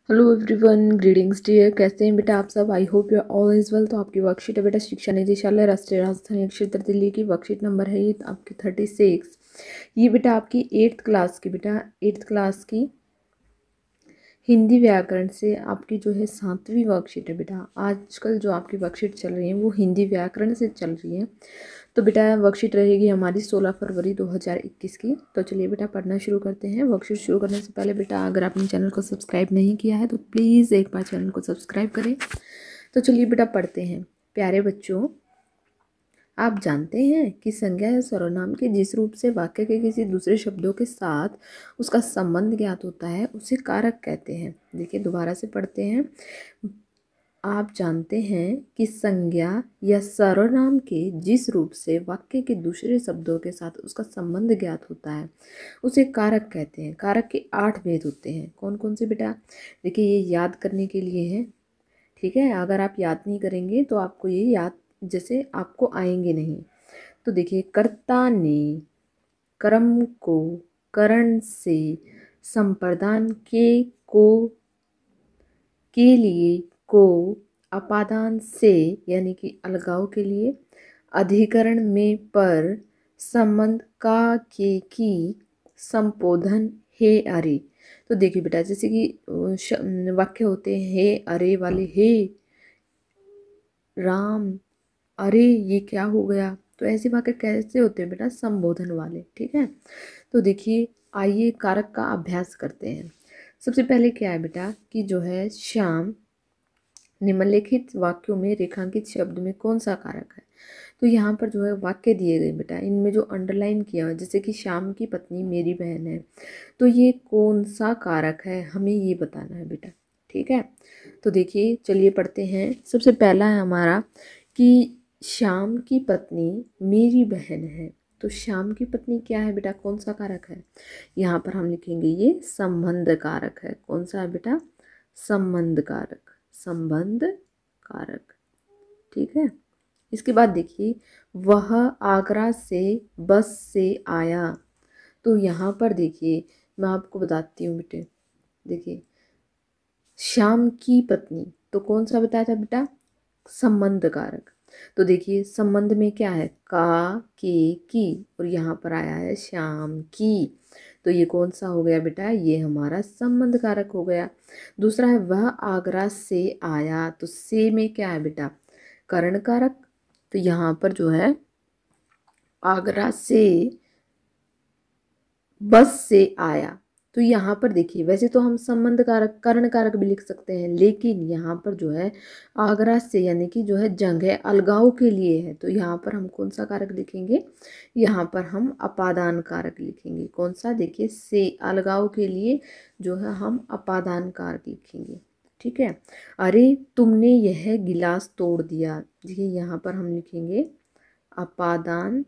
Hello everyone, greetings dear. कैसे हैं बेटा आप सब? I hope you are all is well. तो आपकी वर्कशीट है बेटा शिक्षा निदेशालय राष्ट्रीय राजधानी क्षेत्र दिल्ली की। वर्कशीट नंबर है ये आपकी 36। ये बेटा आपकी 8th क्लास की बेटा 8th क्लास की हिंदी व्याकरण से आपकी जो है 7वीं वर्कशीट है बेटा। आजकल जो आपकी वर्कशीट चल रही है वो हिंदी व्याकरण से चल रही है। तो बेटा वर्कशीट रहेगी हमारी 16 फरवरी 2021 की। तो चलिए बेटा पढ़ना शुरू करते हैं। वर्कशीट शुरू करने से पहले बेटा अगर आपने चैनल को सब्सक्राइब नहीं किया है तो प्लीज़ एक बार चैनल को सब्सक्राइब करें। तो चलिए बेटा पढ़ते हैं। प्यारे बच्चों, आप जानते हैं कि संज्ञा या सर्वनाम के जिस रूप से वाक्य के किसी दूसरे शब्दों के साथ उसका संबंध ज्ञात होता है उसे कारक कहते हैं। देखिए दोबारा से पढ़ते हैं। आप जानते हैं कि संज्ञा या सर्वनाम के जिस रूप से वाक्य के दूसरे शब्दों के साथ उसका संबंध ज्ञात होता है उसे कारक कहते हैं। कारक के 8 भेद होते हैं। कौन कौन से बेटा? देखिए ये याद करने के लिए है, ठीक है। अगर आप याद नहीं करेंगे तो आपको ये याद जैसे आपको आएंगे नहीं। तो देखिए, कर्ता ने, कर्म को, करण से, संप्रदान के, को, के लिए, को, अपादान से यानी कि अलगाव के लिए, अधिकरण में, पर, संबंध का, के, की, संपोधन, हे, अरे। तो देखिए बेटा जैसे कि वाक्य होते हैं हे अरे वाले, हे राम, अरे ये क्या हो गया। तो ऐसे वाक्य कैसे होते हैं बेटा? संबोधन वाले, ठीक है। तो देखिए आइए कारक का अभ्यास करते हैं। सबसे पहले क्या है बेटा कि जो है श्याम, निम्नलिखित वाक्यों में रेखांकित शब्द में कौन सा कारक है? तो यहाँ पर जो है वाक्य दिए गए बेटा, इनमें जो अंडरलाइन किया हुआ जैसे कि श्याम की पत्नी मेरी बहन है, तो ये कौन सा कारक है हमें ये बताना है बेटा, ठीक है। तो देखिए चलिए पढ़ते हैं। सबसे पहला है हमारा कि श्याम की पत्नी मेरी बहन है। तो श्याम की पत्नी क्या है बेटा? कौन सा कारक है? यहाँ पर हम लिखेंगे ये संबंध कारक है। कौन सा है बेटा? संबंध कारक, संबंध कारक, ठीक है। इसके बाद देखिए वह आगरा से बस से आया। तो यहाँ पर देखिए मैं आपको बताती हूँ बेटे। देखिए श्याम की पत्नी, तो कौन सा बताया था बेटा? संबंध कारक। तो देखिए संबंध में क्या है? का, के, की, और यहाँ पर आया है श्याम की। तो ये कौन सा हो गया बेटा? ये हमारा संबंध कारक हो गया। दूसरा है वह आगरा से आया। तो से में क्या है बेटा? करण कारक। तो यहाँ पर जो है आगरा से बस से आया। तो यहाँ पर देखिए वैसे तो हम संबंध कारक, कर्ण कारक भी लिख सकते हैं, लेकिन यहाँ पर जो है आगरा से यानी कि जो है जंग है, अलगाव के लिए है। तो यहाँ पर हम कौन सा कारक लिखेंगे? यहाँ पर हम अपादान कारक लिखेंगे। कौन सा? देखिए से, अलगाव के लिए जो है हम अपादान कारक लिखेंगे, ठीक है। अरे तुमने यह गिलास तोड़ दिया। देखिए यहाँ पर हम लिखेंगे अपादान,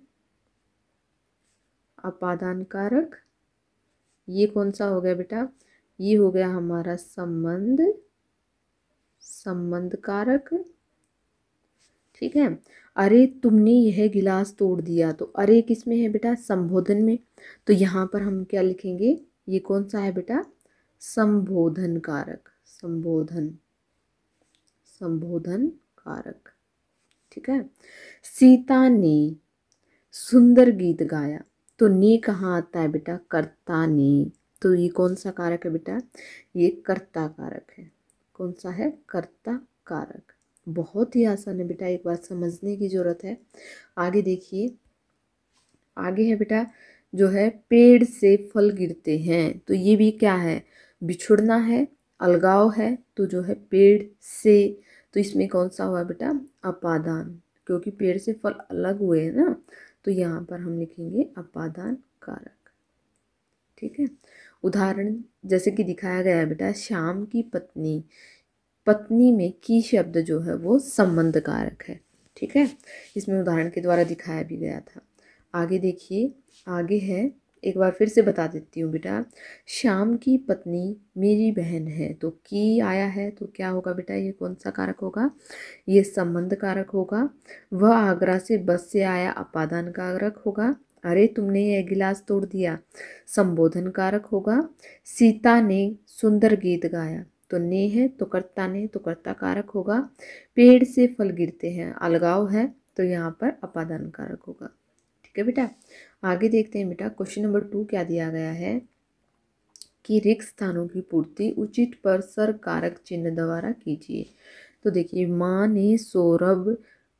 अपादान कारक। ये कौन सा हो गया बेटा? ये हो गया हमारा संबंध, संबंध कारक, ठीक है। अरे तुमने यह गिलास तोड़ दिया। तो अरे किस में है बेटा? संबोधन में। तो यहाँ पर हम क्या लिखेंगे? ये कौन सा है बेटा? संबोधन कारक, संबोधन, संबोधन कारक, ठीक है। सीता ने सुंदर गीत गाया। तो ने कहाँ आता है बेटा? कर्ता ने। तो ये कौन सा कारक है बेटा? ये कर्ता कारक है। कौन सा है? कर्ता कारक। बहुत ही आसान है बेटा, एक बार समझने की जरूरत है। आगे देखिए, आगे है बेटा जो है पेड़ से फल गिरते हैं। तो ये भी क्या है? बिछुड़ना है, अलगाव है। तो जो है पेड़ से, तो इसमें कौन सा हुआ बेटा? अपादान, क्योंकि पेड़ से फल अलग हुए हैं ना। तो यहाँ पर हम लिखेंगे अपादान कारक, ठीक है। उदाहरण जैसे कि दिखाया गया है बेटा, श्याम की पत्नी, पत्नी में की शब्द जो है वो संबंध कारक है, ठीक है। इसमें उदाहरण के द्वारा दिखाया भी गया था। आगे देखिए, आगे है, एक बार फिर से बता देती हूँ बेटा। श्याम की पत्नी मेरी बहन है। तो की आया है तो क्या होगा बेटा? ये कौन सा कारक होगा? ये संबंध कारक होगा। वह आगरा से बस से आया, अपादान कारक होगा। अरे तुमने यह गिलास तोड़ दिया, संबोधन कारक होगा। सीता ने सुंदर गीत गाया। तो ने है तो कर्ता ने तो कर्ता कारक होगा। पेड़ से फल गिरते हैं, अलगाव है तो यहाँ पर अपादान कारक होगा। ठीक है बेटा, आगे देखते हैं बेटा क्वेश्चन नंबर 2 क्या दिया गया है कि रिक्त स्थानों की पूर्ति उचित पर सर कारक चिन्ह द्वारा कीजिए। तो देखिए, माँ ने सौरभ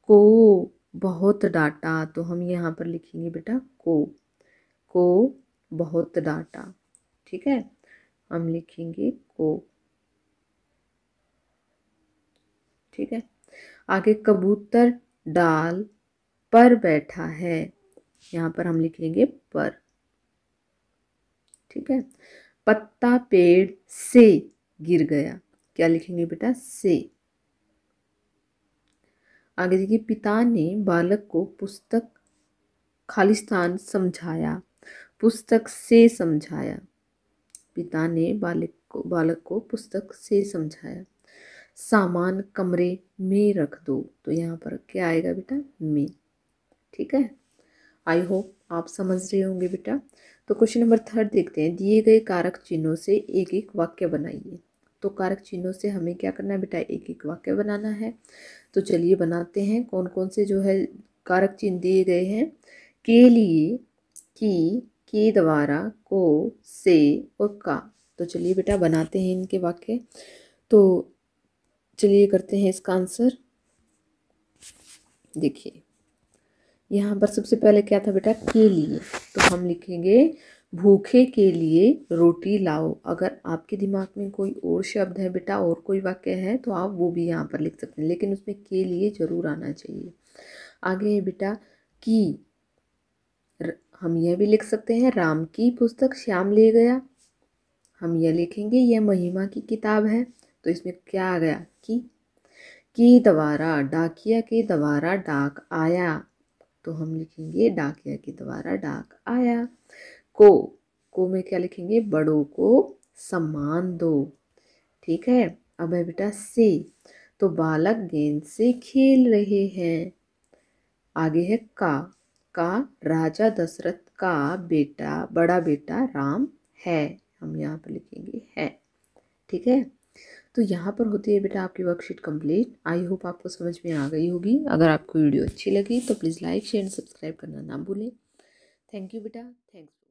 को बहुत डांटा, तो हम यहाँ पर लिखेंगे बेटा को बहुत डांटा। ठीक है, हम लिखेंगे को। ठीक है, आगे कबूतर डाल पर बैठा है, यहाँ पर हम लिखेंगे पर। ठीक है, पत्ता पेड़ से गिर गया, क्या लिखेंगे बेटा से। आगे देखिए, पिता ने बालक को पुस्तक खालिस्तान समझाया, पुस्तक से समझाया। पिता ने बालक को पुस्तक से समझाया। सामान कमरे में रख दो, तो यहाँ पर क्या आएगा बेटा में। ठीक है, आई होप आप समझ रहे होंगे बेटा। तो क्वेश्चन नंबर 3 देखते हैं, दिए गए कारक चिन्हों से एक एक वाक्य बनाइए। तो कारक चिन्हों से हमें क्या करना है बेटा, एक एक वाक्य बनाना है। तो चलिए बनाते हैं। कौन कौन से जो है कारक चिन्ह दिए गए हैं, के लिए, की, के द्वारा, को, से और का। तो चलिए बेटा बनाते हैं इनके वाक्य। तो चलिए करते हैं इसका आंसर। देखिए, यहाँ पर सबसे पहले क्या था बेटा, के लिए, तो हम लिखेंगे भूखे के लिए रोटी लाओ। अगर आपके दिमाग में कोई और शब्द है बेटा, और कोई वाक्य है, तो आप वो भी यहाँ पर लिख सकते हैं, लेकिन उसमें के लिए जरूर आना चाहिए। आगे है बेटा की, हम यह भी लिख सकते हैं राम की पुस्तक श्याम ले गया। हम यह लिखेंगे यह महिमा की किताब है, तो इसमें क्या आ गया की द्वारा, डाकिया के द्वारा डाक आया, तो हम लिखेंगे डाकिया के द्वारा डाक आया। को में क्या लिखेंगे, बड़ों को सम्मान दो। ठीक है, अब है बेटा से, तो बालक गेंद से खेल रहे हैं। आगे है का राजा दशरथ का बेटा, बड़ा बेटा राम है, हम यहाँ पर लिखेंगे है। ठीक है, तो यहाँ पर होती है बेटा आपकी वर्कशीट कंप्लीट। आई होप आपको समझ में आ गई होगी। अगर आपको वीडियो अच्छी लगी तो please like share and subscribe करना ना भूलें। थैंक यू बेटा, थैंक्स।